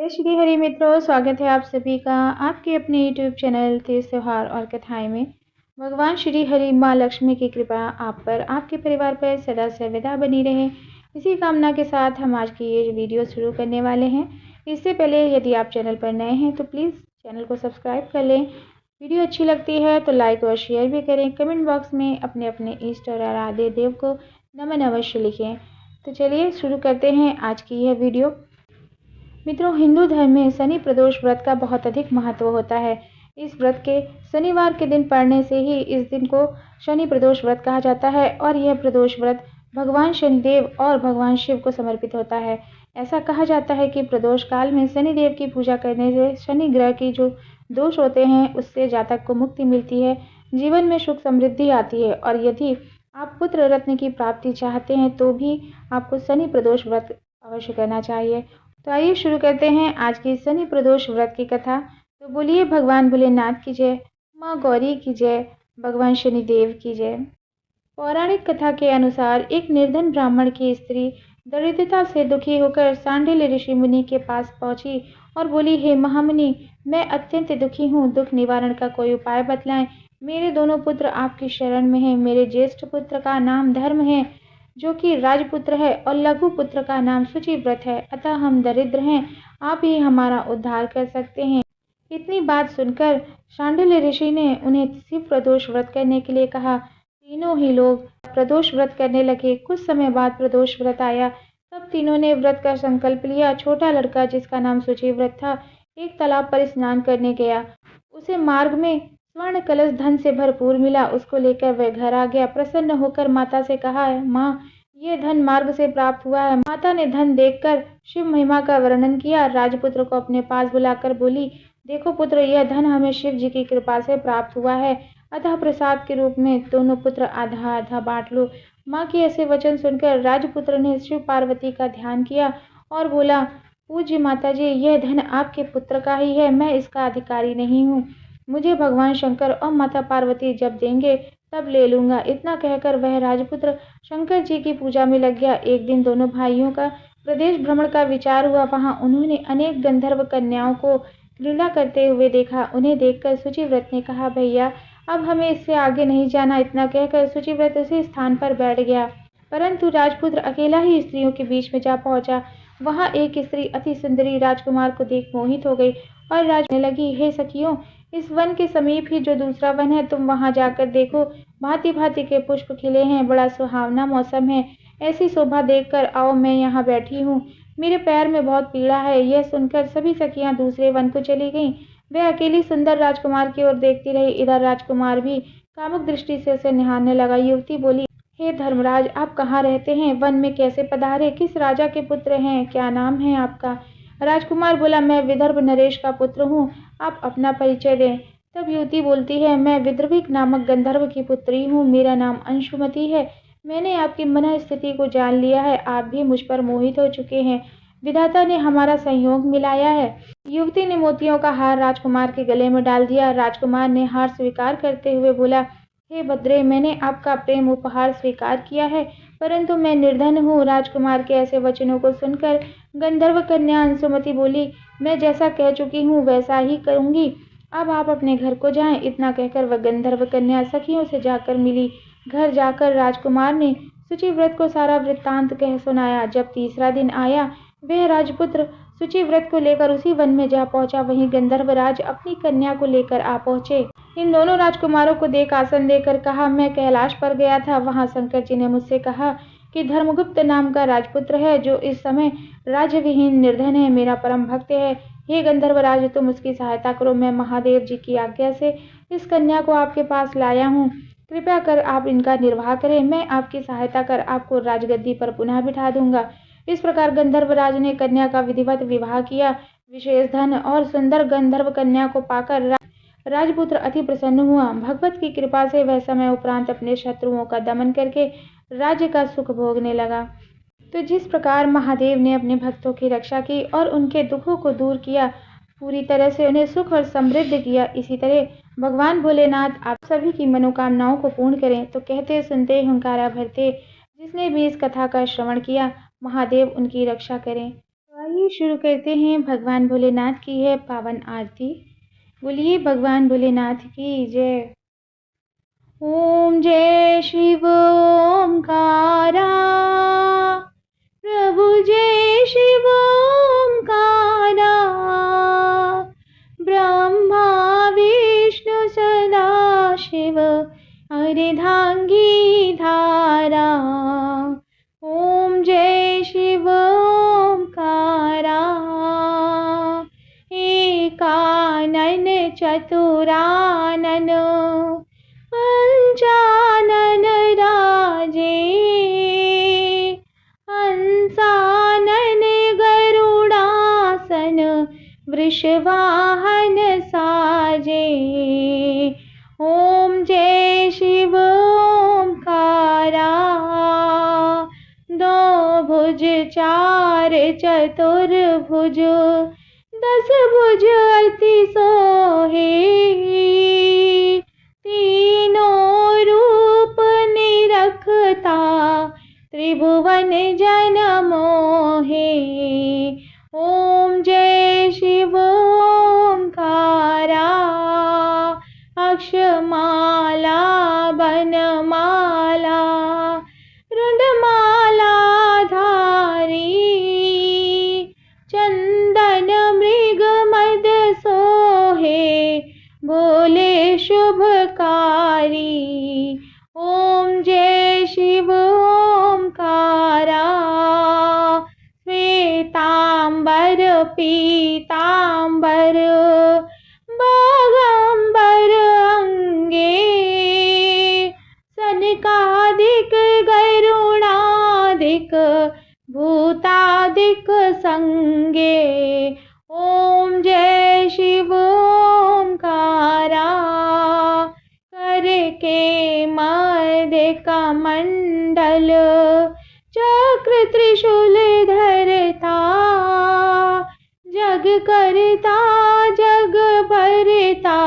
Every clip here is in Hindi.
जय श्री हरि मित्रों, स्वागत है आप सभी का आपके अपने YouTube चैनल तीज त्योहार और कथाएं में। भगवान श्री हरि माँ लक्ष्मी की कृपा आप पर, आपके परिवार पर सदा सर्वदा बनी रहे, इसी कामना के साथ हम आज की ये वीडियो शुरू करने वाले हैं। इससे पहले यदि आप चैनल पर नए हैं तो प्लीज़ चैनल को सब्सक्राइब कर लें। वीडियो अच्छी लगती है तो लाइक और शेयर भी करें। कमेंट बॉक्स में अपने अपने इष्ट और आराध्य देव को नमन अवश्य लिखें। तो चलिए शुरू करते हैं आज की यह वीडियो। मित्रों, हिंदू धर्म में शनि प्रदोष व्रत का बहुत अधिक महत्व होता है। इस व्रत के शनिवार के दिन पड़ने से ही इस दिन को शनि प्रदोष व्रत कहा जाता है और यह प्रदोष व्रत भगवान शनिदेव और भगवान शिव को समर्पित होता है। ऐसा कहा जाता है कि प्रदोष काल में शनिदेव की पूजा करने से शनि ग्रह की जो दोष होते हैं उससे जातक को मुक्ति मिलती है, जीवन में सुख समृद्धि आती है। और यदि आप पुत्र रत्न की प्राप्ति चाहते हैं तो भी आपको शनि प्रदोष व्रत अवश्य करना चाहिए। तो आइए शुरू करते हैं आज की शनि प्रदोष व्रत की कथा। तो बोलिए भगवान भोलेनाथ की जय, माँ गौरी की जय, भगवान शनिदेव की जय। पौराणिक कथा के अनुसार एक निर्धन ब्राह्मण की स्त्री दरिद्रता से दुखी होकर सांडिल्य ऋषि मुनि के पास पहुंची और बोली, हे महामुनि, मैं अत्यंत दुखी हूँ, दुख निवारण का कोई उपाय बतलाएं। मेरे दोनों पुत्र आपकी शरण में हैं। मेरे ज्येष्ठ पुत्र का नाम धर्म है जो कि राजपुत्र है और लघु पुत्र का नाम शुचिव्रत है, अतः हम दरिद्र हैं, आप ही हमारा उद्धार कर सकते हैं। इतनी बात सुनकर शांडिल्य ऋषि ने उन्हें शिव प्रदोष व्रत करने के लिए कहा। तीनों ही लोग प्रदोष व्रत करने लगे। कुछ समय बाद प्रदोष व्रत आया, तब तीनों ने व्रत का संकल्प लिया। छोटा लड़का जिसका नाम शुचिव्रत था एक तालाब पर स्नान करने गया। उसे मार्ग में स्वर्ण कलश धन से भरपूर मिला। उसको लेकर वह घर आ गया। प्रसन्न होकर माता से कहा, माँ, ये धन मार्ग से प्राप्त हुआ है। माता ने धन देखकर शिव महिमा का वर्णन किया। राजपुत्र को अपने पास बुलाकर बोली, देखो पुत्र, यह धन हमें शिव जी की कृपा से प्राप्त हुआ है, अतः प्रसाद के रूप में दोनों पुत्र आधा आधा बांट लो। माँ के ऐसे वचन सुनकर राजपुत्र ने शिव पार्वती का ध्यान किया और बोला, पूज्य माता जी, यह धन आपके पुत्र का ही है, मैं इसका अधिकारी नहीं हूँ। मुझे भगवान शंकर और माता पार्वती जब देंगे तब ले लूंगा। इतना कहकर वह राजपुत्र शंकर जी की पूजा में लग गया। एक दिन दोनों भाइयों का प्रदेश भ्रमण का विचार हुआ। वहां उन्होंने अनेक गंधर्व कन्याओं को क्रीड़ा करते हुए देखा। उन्हें देखकर शुचिव्रत ने कहा, भैया, अब हमें इससे आगे नहीं जाना। इतना कहकर शुचिव्रत उसी स्थान पर बैठ गया, परंतु राजपुत्र अकेला ही स्त्रियों के बीच में जा पहुंचा। वहां एक स्त्री अति सुंदरी राजकुमार को देख मोहित हो गई और राजने लगी, हे सखियों, इस वन के समीप ही जो दूसरा वन है, तुम वहां जाकर देखो, भांति भांति के पुष्प खिले हैं, बड़ा सुहावना मौसम है। ऐसी शोभा देखकर आओ, मैं यहाँ बैठी हूँ, मेरे पैर में बहुत पीड़ा है। यह सुनकर सभी सखियां दूसरे वन को चली गईं। वह अकेली सुंदर राजकुमार की ओर देखती रही। इधर राजकुमार भी कामुक दृष्टि से उसे निहारने लगा। युवती बोली, हे धर्मराज, आप कहाँ रहते हैं? वन में कैसे पधारे? किस राजा के पुत्र हैं? क्या नाम है आपका? राजकुमार बोला, मैं विदर्भ नरेश का पुत्र हूँ, आप अपना परिचय दें। तब युवती बोलती है, मैं विदर्भिक नामक गंधर्व की पुत्री हूँ, मेरा नाम अंशुमति है। मैंने आपकी मन स्थिति को जान लिया है, आप भी मुझ पर मोहित हो चुके हैं। विधाता ने हमारा संयोग मिलाया है। युवती ने मोतियों का हार राजकुमार के गले में डाल दिया। राजकुमार ने हार स्वीकार करते हुए बोला, हे भद्रे, मैंने आपका प्रेम उपहार स्वीकार किया है, परंतु मैं निर्धन हूँ। राजकुमार के ऐसे वचनों को सुनकर गंधर्व कन्या अंशुमति बोली, मैं जैसा कह चुकी हूँ वैसा ही करूँगी, अब आप अपने घर को जाएं। इतना कहकर वह गंधर्व कन्या सखियों से जाकर मिली। घर जाकर राजकुमार ने शुचिव्रत को सारा वृत्तांत कह सुनाया। जब तीसरा दिन आया, वह राजपुत्र शुचिव्रत को लेकर उसी वन में जा पहुंचा। वहीं गंधर्वराज अपनी कन्या को लेकर आ पहुंचे। इन दोनों राजकुमारों को देख आसन देकर कहा, मैं कैलाश पर गया था, वहां शंकर जी ने मुझसे कहा कि धर्मगुप्त नाम का राजपुत्र है जो इस समय राज्यविहीन निर्धन है, मेरा परम भक्त है। हे गंधर्वराज, तुम उसकी सहायता करो। मैं महादेव जी की आज्ञा से इस कन्या को आपके पास लाया हूँ, कृपया कर आप इनका निर्वाह करें। मैं आपकी सहायता कर आपको राजगद्दी पर पुनः बिठा दूंगा। इस प्रकार गंधर्वराज ने कन्या का विधिवत विवाह किया। विशेष धन और सुंदर गंधर्व कन्या को पाकर राजपुत्र अति प्रसन्न हुआ। भगवत की कृपा से वह समय उपरांत अपने शत्रुओं का दमन करके राज्य का सुख भोगने लगा। तो जिस प्रकार महादेव ने अपने भक्तों की रक्षा की और उनके दुखों को दूर किया, पूरी तरह से उन्हें सुख और समृद्ध किया, इसी तरह भगवान भोलेनाथ आप सभी की मनोकामनाओं को पूर्ण करें। तो कहते सुनते हुंकारा भरते, जिसने भी इस कथा का श्रवण किया, महादेव उनकी रक्षा करें। तो आइए शुरू करते हैं। भगवान भोलेनाथ की है पावन आरती। बोलिए भगवान भोलेनाथ की जय। ओम जय शिव ओंकारा, प्रभु जय शिव ओंकारा, ब्रह्मा विष्णु सदा शिव अर्धांगी धारा। ओम जय शिव ओंकारा, एकानन चतुरानन पंचानन राजे, हंसानन गरुडासन वृषवाहन साजे। ओम जय शिव ओंकारा, दो भुज चार चतुर्भुज, दस भुज अति सोहे, तीनों रूप निरखता त्रिभुवन जन मोहे। ओम जय शिव ओंकारा, अक्षमाला बनमाला रुंडमाला धारी, चंदन मृग मद सोहे भोले शुभकारी। ओम जय शिव ओंकारा, श्वेतांबर पीतांबर बागंबर अंगे, सनकादिक गरुणादिक भूतादिक संगे। ओम जय शिव ओंकारा, कर के मध्य कमंडल चक्र त्रिशूल धरता, जग करता जग भरता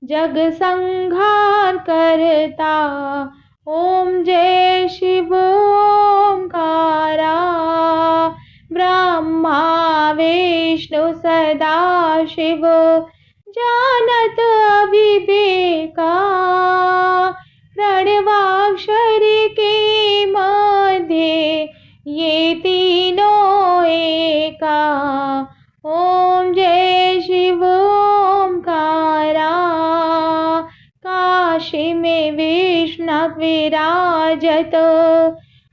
जग संहार करता। ओम जय शिव ओंकारा, ब्रह्मा विष्णु सदा शिव जानत अविवेका, प्रणवाक्षर के मध्य ये तीनों एका। ओम जय शिव ओंकारा, काशी में विष्णु विराजत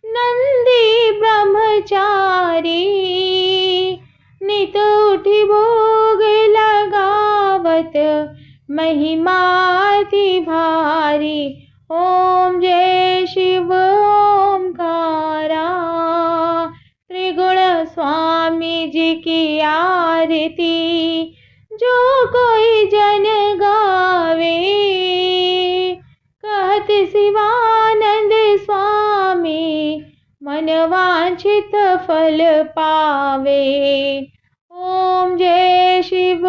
नंदी ब्रह्मचारी, नित उठी भोग लगावत महिमाति भारी। ओम जय शिव ओंकारा, त्रिगुण स्वामी जी की आरती जो कोई जन गावे, कहत शिवानंद स्वामी मन वांछित फल पावे। ओम जय शिव